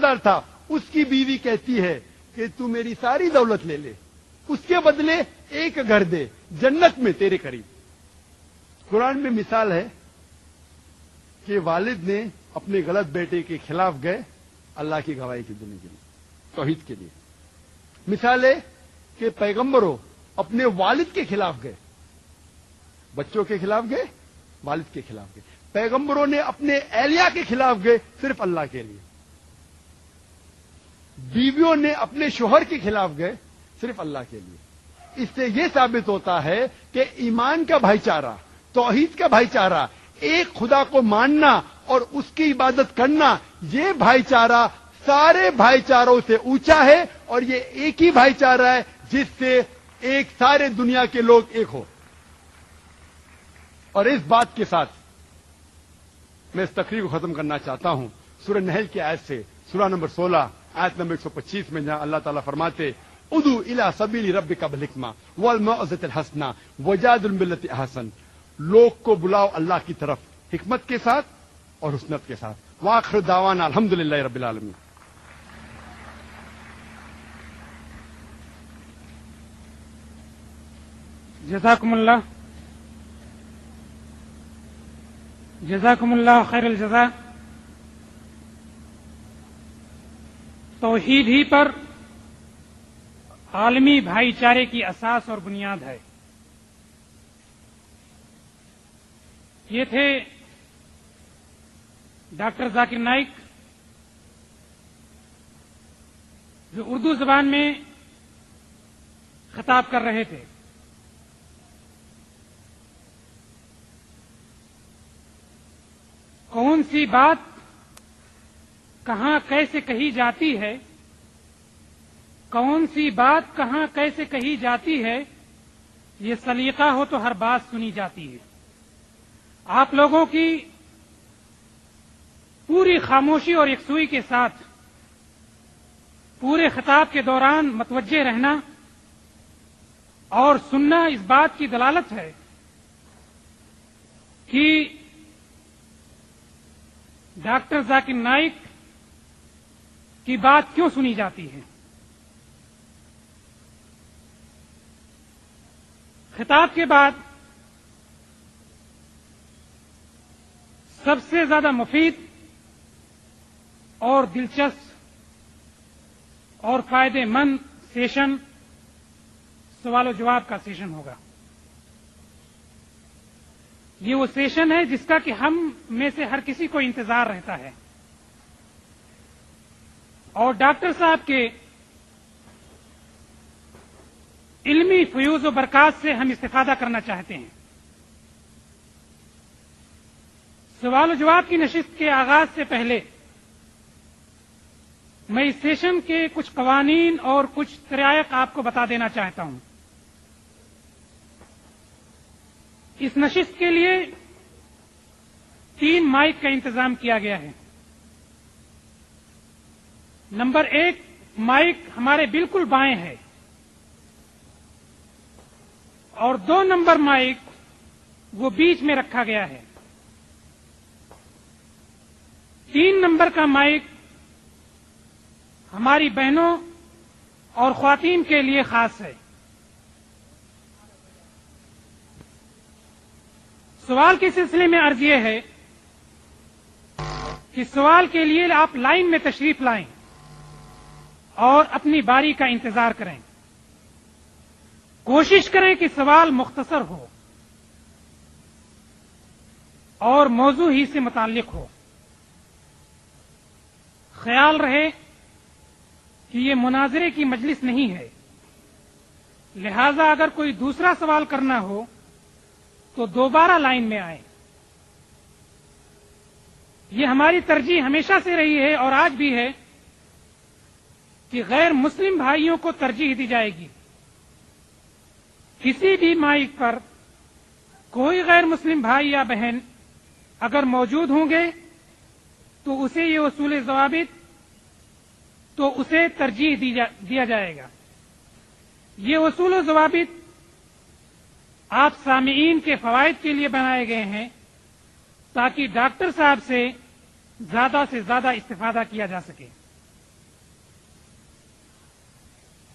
دار تھا، اس کی بیوی کہتی ہے کہ تو میری ساری دولت لے لے، اس کے بدلے ایک گھر دے جنت میں تیرے قریب۔ قرآن میں مثال ہے کہ والد نے اپنے غلط بیٹے کے خلاف گئے اللہ کی گواہی دینے کے لیے، توحید کے لیے۔ مثال ہے کہ پیغمبروں اپنے والد کے خلاف گئے، بچوں کے خلاف گئے، والد کے خلاف گئے۔ پیغمبروں نے اپنے اہلیہ کے خلاف گئے صرف اللہ کے لیے۔ بیویوں نے اپنے شوہر کے خلاف گئے صرف اللہ کے لیے۔ اس سے یہ ثابت ہوتا ہے کہ ایمان کا بھائی چارہ، توحید کا بھائی چارہ، ایک خدا کو ماننا اور اس کی عبادت کرنا، یہ بھائی چارہ سارے بھائی چاروں سے اونچا ہے، اور یہ ایک ہی بھائی چارہ ہے جس سے ایک سارے دنیا کے لوگ ایک ہو۔ اور اس بات کے ساتھ میں اس تقریر کو ختم کرنا چاہتا ہوں سورہ نحل کی آیت سے، سورہ نمبر 16 آیت نمبر 125 میں، جہاں اللہ تعالیٰ فرماتے ادعو الی سبیل ربک بالحکمہ والموعظۃ الحسنہ وجادل باللتی احسن، لوگ کو بلاؤ اللہ کی طرف حکمت کے ساتھ اور حسنت کے ساتھ۔ وآخر دعوانا الحمدللہ رب العالمین۔ جزاکم اللہ خیر الجزا۔ توحید ہی پر عالمی بھائی چارے کی اساس اور بنیاد ہے۔ یہ تھے ڈاکٹر ذاکر نائک، جو اردو زبان میں خطاب کر رہے تھے۔ کون سی بات کہاں کیسے کہی جاتی ہے، کون سی بات کہاں کیسے کہی جاتی ہے، یہ سلیقہ ہو تو ہر بات سنی جاتی ہے۔ آپ لوگوں کی پوری خاموشی اور یکسوئی کے ساتھ پورے خطاب کے دوران متوجہ رہنا اور سننا اس بات کی دلالت ہے کہ ڈاکٹر ذاکر نائک کی بات کیوں سنی جاتی ہے۔ خطاب کے بعد سب سے زیادہ مفید اور دلچسپ اور فائدے مند سیشن سوال و جواب کا سیشن ہوگا۔ یہ وہ سیشن ہے جس کا کہ ہم میں سے ہر کسی کو انتظار رہتا ہے، اور ڈاکٹر صاحب کے علمی فیوز و برکات سے ہم استفادہ کرنا چاہتے ہیں۔ سوال و جواب کی نشست کے آغاز سے پہلے میں اس سیشن کے کچھ قوانین اور کچھ طرائق آپ کو بتا دینا چاہتا ہوں۔ اس نشست کے لیے 3 مائک کا انتظام کیا گیا ہے۔ نمبر 1 مائک ہمارے بالکل بائیں ہے، اور 2 نمبر مائک وہ بیچ میں رکھا گیا ہے۔ 3 نمبر کا مائک ہماری بہنوں اور خواتین کے لیے خاص ہے۔ سوال کے سلسلے میں عرض یہ ہے کہ سوال کے لیے آپ لائن میں تشریف لائیں اور اپنی باری کا انتظار کریں۔ کوشش کریں کہ سوال مختصر ہو اور موضوع ہی سے متعلق ہو۔ خیال رہے کہ یہ مناظرے کی مجلس نہیں ہے، لہذا اگر کوئی دوسرا سوال کرنا ہو تو دوبارہ لائن میں آئیں۔ یہ ہماری ترجیح ہمیشہ سے رہی ہے اور آج بھی ہے کہ غیر مسلم بھائیوں کو ترجیح دی جائے گی۔ کسی بھی مائک پر کوئی غیر مسلم بھائی یا بہن اگر موجود ہوں گے تو اسے یہ اصول ضوابط تو اسے ترجیح دیا جائے گا۔ یہ اصول و ضوابط آپ سامعین کے فوائد کے لیے بنائے گئے ہیں تاکہ ڈاکٹر صاحب سے زیادہ استفادہ کیا جا سکے۔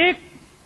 1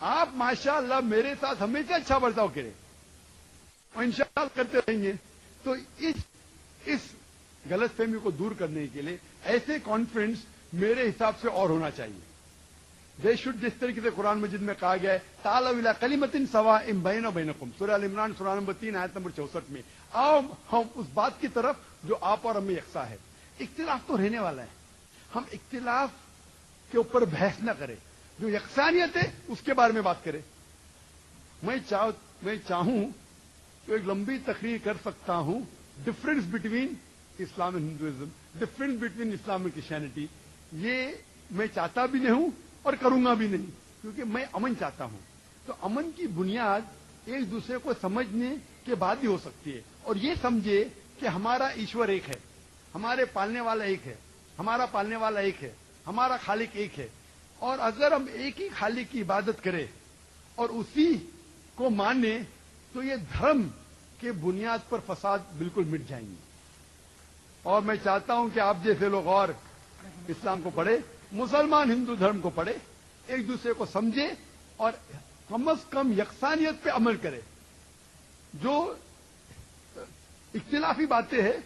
آپ ماشاءاللہ میرے ساتھ ہمیشہ اچھا برتاؤ کریں اور انشاءاللہ کرتے رہیں گے. تو اس غلط فہمی کو دور کرنے کے لیے ایسے کانفرنس میرے حساب سے اور ہونا چاہیے. دے شوڈ، جس طریقے سے قرآن مجید میں کہا گیا ہے تعالوا الی کلمۃ سواء بیننا وبینکم، سورہ ال عمران سورہ نمبر 3 آیت نمبر 64 میں. آؤ ہم اس بات کی طرف جو آپ اور ہمیں یکساں ہے. اختلاف تو رہنے والا ہے، ہم اختلاف کے اوپر بحث نہ کریں، جو یکسانیت ہے اس کے بارے میں بات کریں. میں چاہوں تو ایک لمبی تقریر کر سکتا ہوں، difference between Islam and Hinduism, difference between Islam and Christianity. یہ میں چاہتا بھی نہیں ہوں اور کروں گا بھی نہیں، کیونکہ میں امن چاہتا ہوں. تو امن کی بنیاد ایک دوسرے کو سمجھنے کے بعد ہی ہو سکتی ہے، اور یہ سمجھے کہ ہمارا ایشور ایک ہے، ہمارے پالنے والا ایک ہے، ہمارا پالنے والا ایک ہے، ہمارا خالق ایک ہے. اور اگر ہم ایک ہی خالق کی عبادت کریں اور اسی کو مانیں تو یہ دھرم کے بنیاد پر فساد بالکل مٹ جائیں گے. اور میں چاہتا ہوں کہ آپ جیسے لوگ اور اسلام کو پڑھے، مسلمان ہندو دھرم کو پڑھے، ایک دوسرے کو سمجھے اور کم از کم یکسانیت پہ عمل کرے. جو اختلافی باتیں ہیں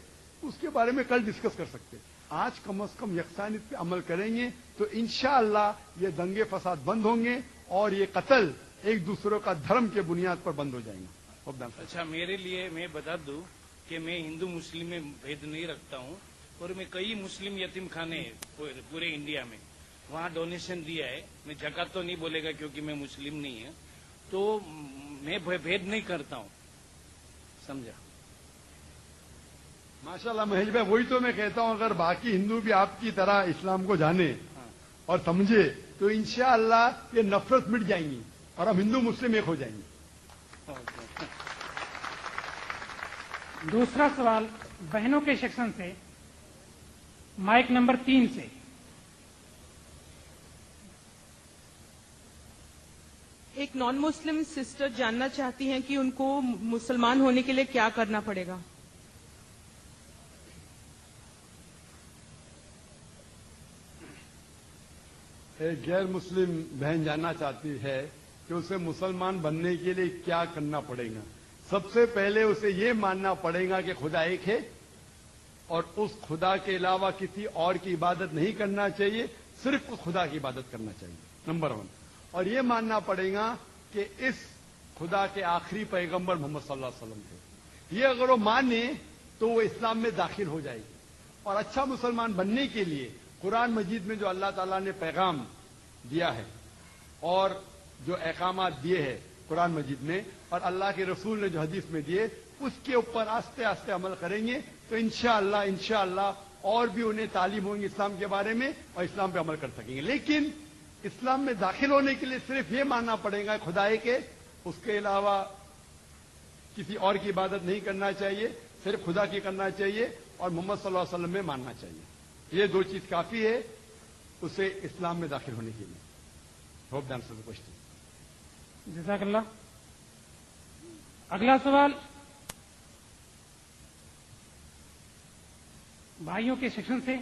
اس کے بارے میں کل ڈسکس کر سکتے، آج کم از کم یکسانیت پہ عمل کریں گے تو انشاءاللہ یہ دنگے فساد بند ہوں گے اور یہ قتل ایک دوسروں کا دھرم کے بنیاد پر بند ہو جائیں گے. اچھا، میرے لیے میں بتا دوں کہ میں ہندو مسلم میں بھید نہیں رکھتا ہوں، اور میں کئی مسلم یتیم خانے پورے انڈیا میں وہاں ڈونیشن دیا ہے. میں زکات تو نہیں بولے گا کیونکہ میں مسلم نہیں ہوں، تو میں بھید نہیں کرتا ہوں. سمجھا؟ ماشاءاللہ مہیش بھائی، وہی تو میں کہتا ہوں، اگر باقی ہندو بھی آپ کی طرح اسلام کو جانے اور سمجھے تو انشاءاللہ یہ نفرت مٹ جائیں گی اور ہم ہندو مسلم ایک ہو جائیں گے. دوسرا سوال بہنوں کے سیکشن سے، مائک نمبر 3 سے. ایک نان مسلم سسٹر جاننا چاہتی ہیں کہ ان کو مسلمان ہونے کے لیے کیا کرنا پڑے گا. ایک غیر مسلم بہن جاننا چاہتی ہے کہ اسے مسلمان بننے کے لیے کیا کرنا پڑے گا. سب سے پہلے اسے یہ ماننا پڑے گا کہ خدا ایک ہے اور اس خدا کے علاوہ کسی اور کی عبادت نہیں کرنا چاہیے، صرف اس خدا کی عبادت کرنا چاہیے، نمبر 1. اور یہ ماننا پڑے گا کہ اس خدا کے آخری پیغمبر محمد صلی اللہ علیہ وسلم تھے. یہ اگر وہ مانے تو وہ اسلام میں داخل ہو جائے گی. اور اچھا مسلمان بننے کے لیے قرآن مجید میں جو اللہ تعالیٰ نے پیغام دیا ہے اور جو احکامات دیے ہیں قرآن مجید میں، اور اللہ کے رسول نے جو حدیث میں دیے، اس کے اوپر آہستہ آہستہ عمل کریں گے تو انشاءاللہ اور بھی انہیں تعلیم ہوگی اسلام کے بارے میں اور اسلام پہ عمل کر سکیں گے. لیکن اسلام میں داخل ہونے کے لیے صرف یہ ماننا پڑے گا خدائے کے، اس کے علاوہ کسی اور کی عبادت نہیں کرنا چاہیے، صرف خدا کی کرنا چاہیے اور محمد صلی اللہ علیہ وسلم میں ماننا چاہیے. یہ 2 چیز کافی ہے اسے اسلام میں داخل ہونے کے لیے. ہوپ ڈانس کا کوشچن. جزاک اللہ. اگلا سوال بھائیوں کے سیکشن سے